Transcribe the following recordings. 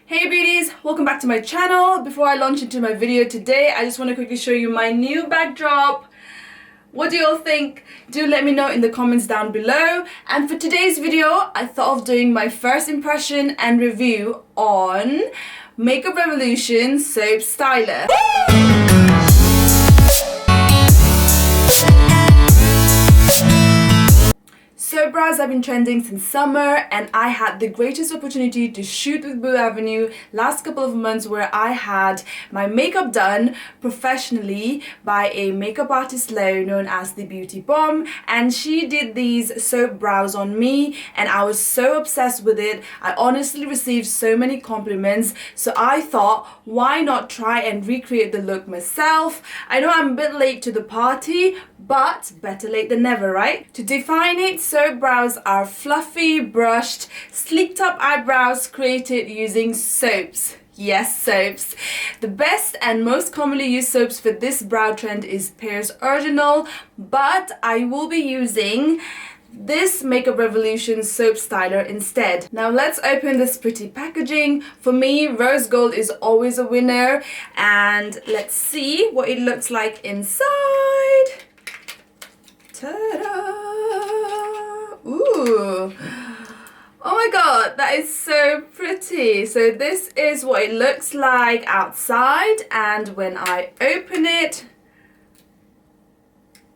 Hey beauties, welcome back to my channel. Before I launch into my video today, I just want to quickly show you my new backdrop. What do you all think? Do let me know in the comments down below. And for today's video, I thought of doing my first impression and review on Makeup Revolution Soap Styler. Soap brows have been trending since summer, and I had the greatest opportunity to shoot with Boo Avenue last couple of months, where I had my makeup done professionally by a makeup artist known as the Beauty Bomb, and she did these soap brows on me and I was so obsessed with it. I honestly received so many compliments, so I thought, why not try and recreate the look myself? I know I'm a bit late to the party, but better late than never, right? To define it, soap brows are fluffy, brushed, sleeked up eyebrows created using soaps. Yes, soaps. The best and most commonly used soaps for this brow trend is Pear's Original, but I will be using this Makeup Revolution Soap Styler instead. Now let's open this pretty packaging. For me, rose gold is always a winner, and let's see what it looks like inside. Ta-da! Ooh! Oh my god, that is so pretty. So this is what it looks like outside, and when I open it,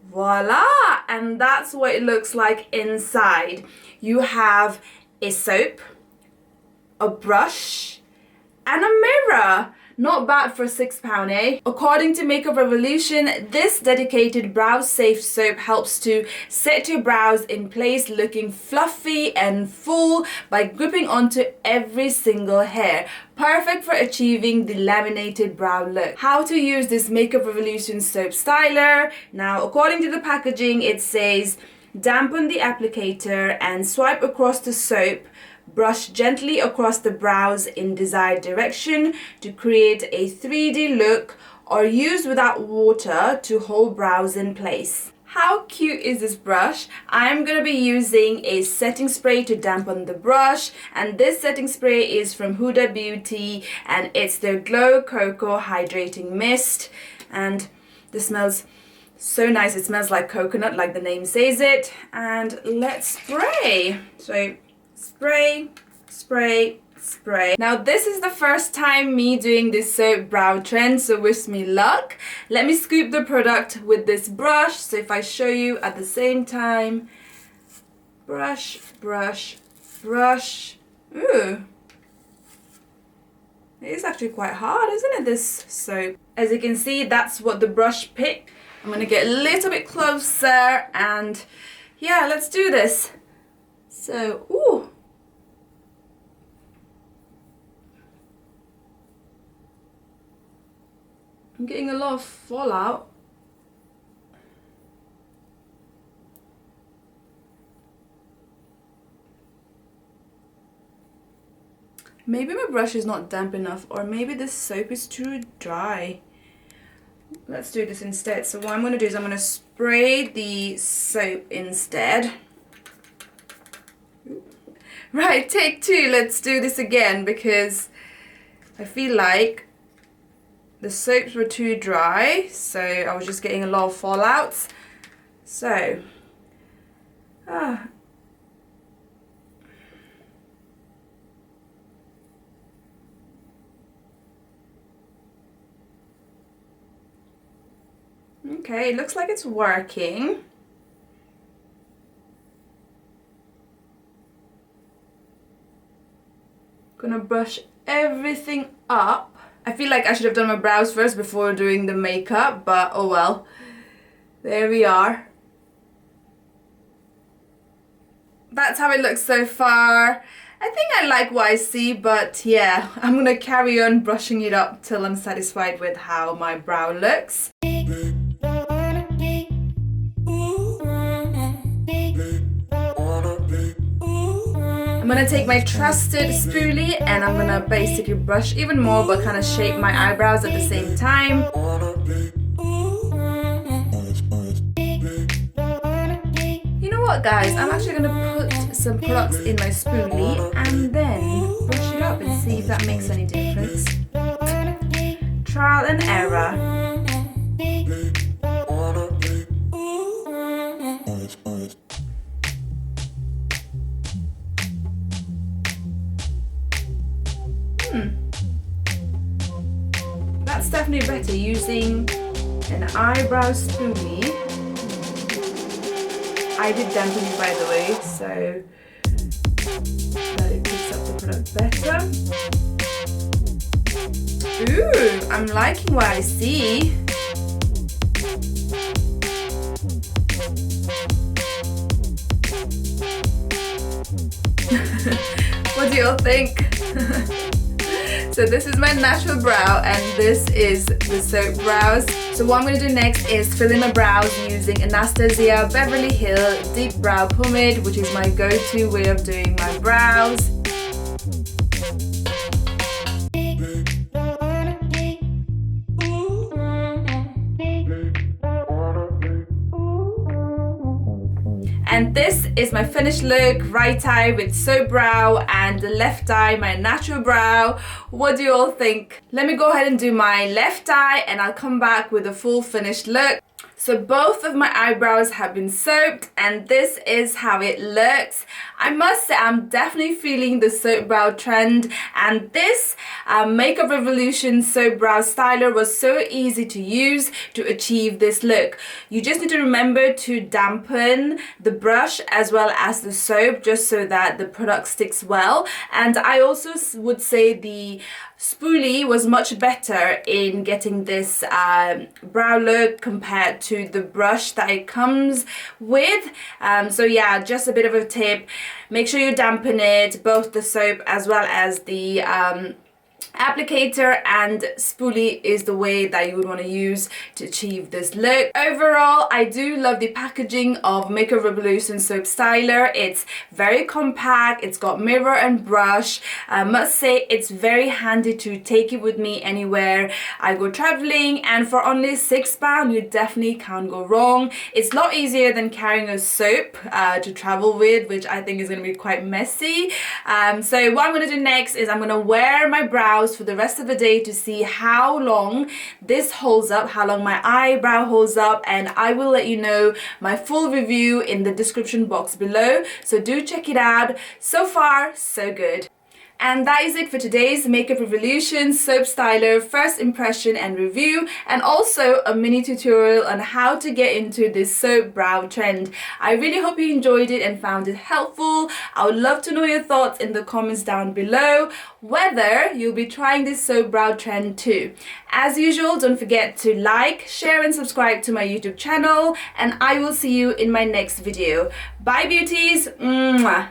voila! And that's what it looks like inside. You have a soap, a brush, and a mirror. Not bad for £6, eh? According to Makeup Revolution, this dedicated brow safe soap helps to set your brows in place looking fluffy and full by gripping onto every single hair. Perfect for achieving the laminated brow look. How to use this Makeup Revolution Soap Styler. Now, according to the packaging, it says, dampen the applicator and swipe across the soap. Brush gently across the brows in desired direction to create a 3D look, or use without water to hold brows in place. How cute is this brush? I'm going to be using a setting spray to dampen the brush, and this setting spray is from Huda Beauty and it's their Glow Cocoa Hydrating Mist, and this smells so nice. It smells like coconut, like the name says it. And let's spray. So spray, spray, spray. Now this is the first time me doing this soap brow trend, so wish me luck. Let me scoop the product with this brush. So if I show you at the same time, brush, brush, brush. Ooh. It is actually quite hard, isn't it, this soap? As you can see, that's what the brush picked. I'm gonna get a little bit closer and yeah, let's do this. So, ooh. I'm getting a lot of fallout. Maybe my brush is not damp enough, or maybe this soap is too dry. Let's do this instead. So what I'm going to do is I'm going to spray the soap instead. Right, take two. Let's do this again, because I feel like the soaps were too dry, so I was just getting a lot of fallouts. So, okay, it looks like it's working. Gonna brush everything up. I feel like I should have done my brows first before doing the makeup, but oh well. There we are. That's how it looks so far. I think I like what I see, but yeah, I'm gonna carry on brushing it up till I'm satisfied with how my brow looks. I'm gonna take my trusted spoolie and I'm gonna basically brush even more, but kind of shape my eyebrows at the same time. You know what, guys? I'm actually gonna put some products in my spoolie and then brush it up and see see if that makes any difference. Trial and error. That's definitely better using an eyebrow spoolie. I did dampen it, by the way, so that it picks up the product better. Ooh, I'm liking what I see. What do you all think? So this is my natural brow and this is the soap brows. So what I'm going to do next is fill in my brows using Anastasia Beverly Hill Deep Brow Pomade, which is my go-to way of doing my brows. And this is my finished look, right eye with soap brow and the left eye, my natural brow. What do you all think? Let me go ahead and do my left eye and I'll come back with a full finished look. So both of my eyebrows have been soaped and this is how it looks. I must say I'm definitely feeling the soap brow trend, and this Makeup Revolution soap brow styler was so easy to use to achieve this look. You just need to remember to dampen the brush as well as the soap just so that the product sticks well. And I also would say the spoolie was much better in getting this brow look compared to the brush that it comes with. So yeah, just a bit of a tip. Make sure you dampen it, both the soap as well as the applicator, and spoolie is the way that you would want to use to achieve this look. Overall, I do love the packaging of Makeup Revolution soap styler. It's very compact, it's got mirror and brush. I must say it's very handy to take it with me anywhere I go traveling, and for only £6 you definitely can't go wrong. It's a lot easier than carrying a soap to travel with, which I think is going to be quite messy. So what I'm going to do next is I'm going to wear my brows for the rest of the day to see how long this holds up, how long my eyebrow holds up, and I will let you know my full review in the description box below, so do check it out. So far, so good. And that is it for today's Makeup Revolution soap styler first impression and review, and also a mini tutorial on how to get into this soap brow trend. I really hope you enjoyed it and found it helpful. I would love to know your thoughts in the comments down below, whether you'll be trying this soap brow trend too. As usual, don't forget to like, share and subscribe to my YouTube channel, and I will see you in my next video. Bye beauties! Mwah.